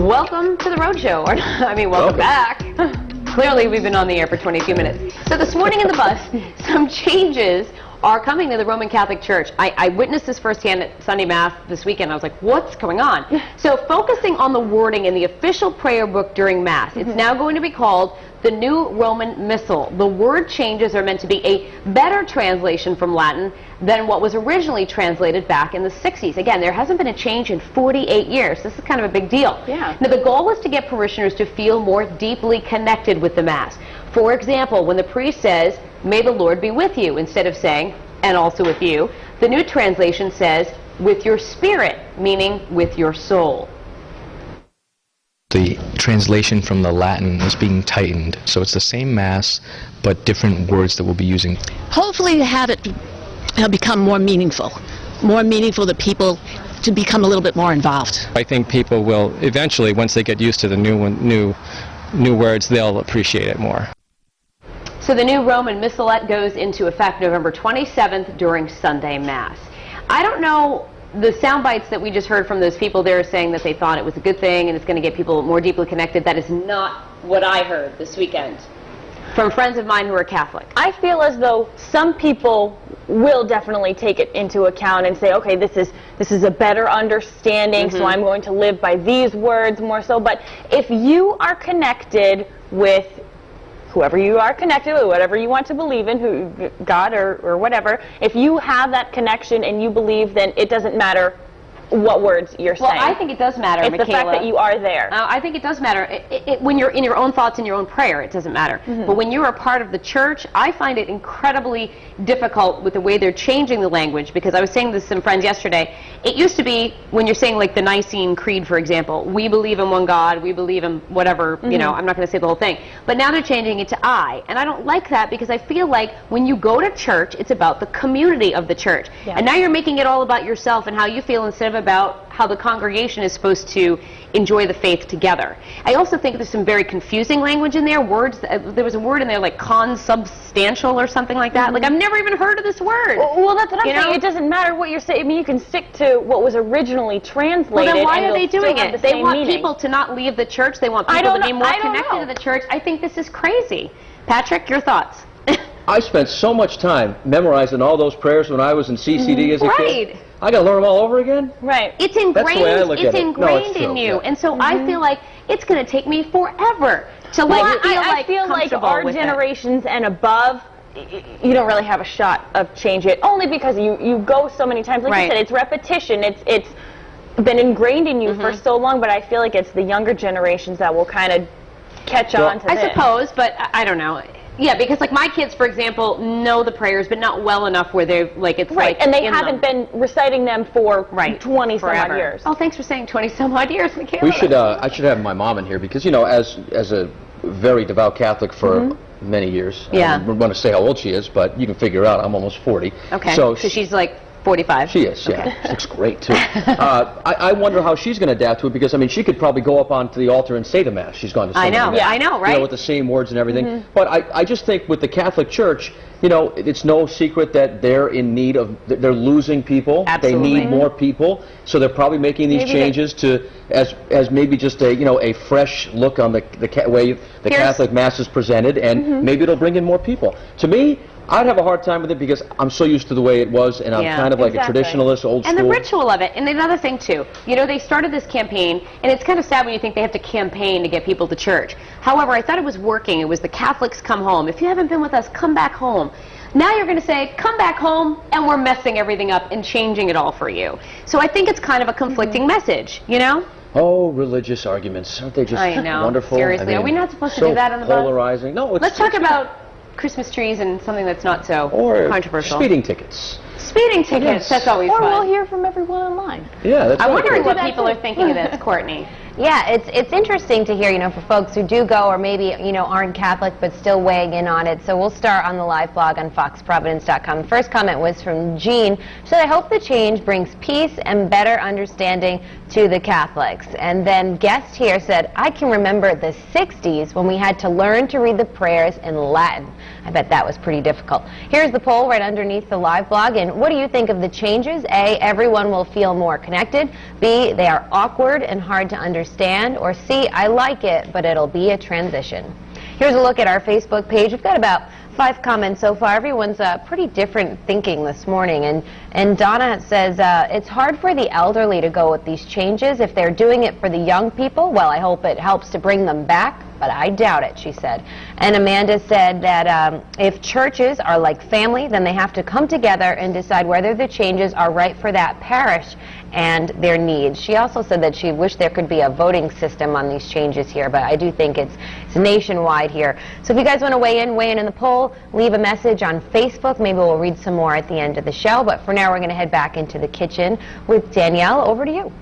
Welcome to the Roadshow. I mean, welcome back. Clearly, we've been on the air for 22 minutes. So this morning in the bus, some changes are coming to the Roman Catholic Church. I witnessed this firsthand at Sunday Mass this weekend. I was like, what's going on? So focusing on the wording in the official prayer book during Mass, it's now going to be called the New Roman Missal. The word changes are meant to be a better translation from Latin than what was originally translated back in the 60s. Again, there hasn't been a change in 48 years. This is kind of a big deal. Yeah. Now, the goal is to get parishioners to feel more deeply connected with the Mass. For example, when the priest says, "May the Lord be with you," instead of saying, "and also with you," the new translation says, "with your spirit," meaning with your soul. The translation from the Latin is being tightened, so it's the same Mass, but different words that we'll be using. Hopefully to have it become more meaningful to people, to become a little bit more involved. I think people will eventually, once they get used to the new words, they'll appreciate it more. So the new Roman Missalette goes into effect November 27th during Sunday Mass. I don't know, the sound bites that we just heard from those people there saying that they thought it was a good thing and it's going to get people more deeply connected. That is not what I heard this weekend from friends of mine who are Catholic. I feel as though some people will definitely take it into account and say, okay, this is a better understanding, so I'm going to live by these words more so. But if you are connected with whoever you are connected with, whatever you want to believe in, who, God or whatever, if you have that connection and you believe, then it doesn't matter what words you're saying. Well, I think it does matter, it's Michaela. the fact that you are there. I think it does matter. When you're in your own thoughts and your own prayer, it doesn't matter. But when you're a part of the church, I find it incredibly difficult with the way they're changing the language, because I was saying this to some friends yesterday. It used to be, when you're saying like the Nicene Creed, for example, we believe in one God, we believe in whatever, you know, I'm not going to say the whole thing. But now they're changing it to I. And I don't like that, because I feel like when you go to church, it's about the community of the church. Yeah. And now you're making it all about yourself and how you feel instead of about how the congregation is supposed to enjoy the faith together. I also think there's some very confusing language in there. Words, there was a word in there like consubstantial or something like that. Like, I've never even heard of this word. Well, that's what I'm saying. It doesn't matter what you're saying. I mean, you can stick to what was originally translated. Well, then why are they doing it? They want meaning. people to not leave the church. They want people to be more connected to the church. I think this is crazy. Patrick, your thoughts? I spent so much time memorizing all those prayers when I was in CCD as a kid. I got to learn them all over again? Right. It's ingrained, That's the way I look at it. ingrained in you. And so I feel like it's going to take me forever to I feel like our generations and above, you don't really have a shot of change it, only because you go so many times. Like you said, it's repetition. It's been ingrained in you for so long, but I feel like it's the younger generations that will kind of catch on to this. I suppose, but I don't know. Yeah, because like my kids, for example, know the prayers, but not well enough where they're like, it's like and they haven't been reciting them for 20 some odd years. Oh, thanks for saying 20 some odd years, Michaela. We should. I should have my mom in here, because you know, as a very devout Catholic for many years. Yeah. I don't want to say how old she is, but you can figure out I'm almost 40. Okay. So she's like 45. She is, yeah. She looks great, too. I wonder how she's going to adapt to it, because, I mean, she could probably go up onto the altar and say the Mass. She's gone to so many Mass, I know, right? You know, with the same words and everything. But I just think with the Catholic Church, you know, it's no secret that they're in need of, they're losing people. Absolutely. They need more people. So they're probably making these changes to, as maybe just a, you know, a fresh look on the way the Catholic Mass is presented, and maybe it'll bring in more people. To me, I'd have a hard time with it, because I'm so used to the way it was, and I'm kind of like a traditionalist, old school. And the ritual of it. And another thing, too, you know, they started this campaign, and it's kind of sad when you think they have to campaign to get people to church. However, I thought it was working. It was the Catholics come home. If you haven't been with us, come back home. Now you're going to say, come back home, and we're messing everything up and changing it all for you. So I think it's kind of a conflicting message, you know? Oh, religious arguments. Aren't they just wonderful? Seriously, I mean, are we not supposed to do that on the bus? Polarizing. No, it's... Let's talk about Christmas trees and something that's not so controversial. Or speeding tickets. Speeding tickets, that's always fun. Or we'll hear from everyone online. Yeah, that's I'm wondering what people are thinking of this, Courtney. Yeah, it's interesting to hear, you know, for folks who do go or maybe, you know, aren't Catholic but still weighing in on it. So we'll start on the live blog on foxprovidence.com. The first comment was from Jean. She said, I hope the change brings peace and better understanding to the Catholics. And then guest here said, I can remember the 60s when we had to learn to read the prayers in Latin. I bet that was pretty difficult. Here's the poll right underneath the live blog. And what do you think of the changes? A, everyone will feel more connected. B, they are awkward and hard to understand. understand, or C, I like it, but it'll be a transition. Here's a look at our Facebook page. We've got about 5 comments so far. Everyone's pretty different thinking this morning. And Donna says, it's hard for the elderly to go with these changes. If they're doing it for the young people, well, I hope it helps to bring them back, but I doubt it, she said. And Amanda said that if churches are like family, then they have to come together and decide whether the changes are right for that parish and their needs. She also said that she wished there could be a voting system on these changes here, but I do think it's nationwide here. So if you guys want to weigh in in the poll, leave a message on Facebook. Maybe we'll read some more at the end of the show, but for now we're going to head back into the kitchen with Danielle. Over to you.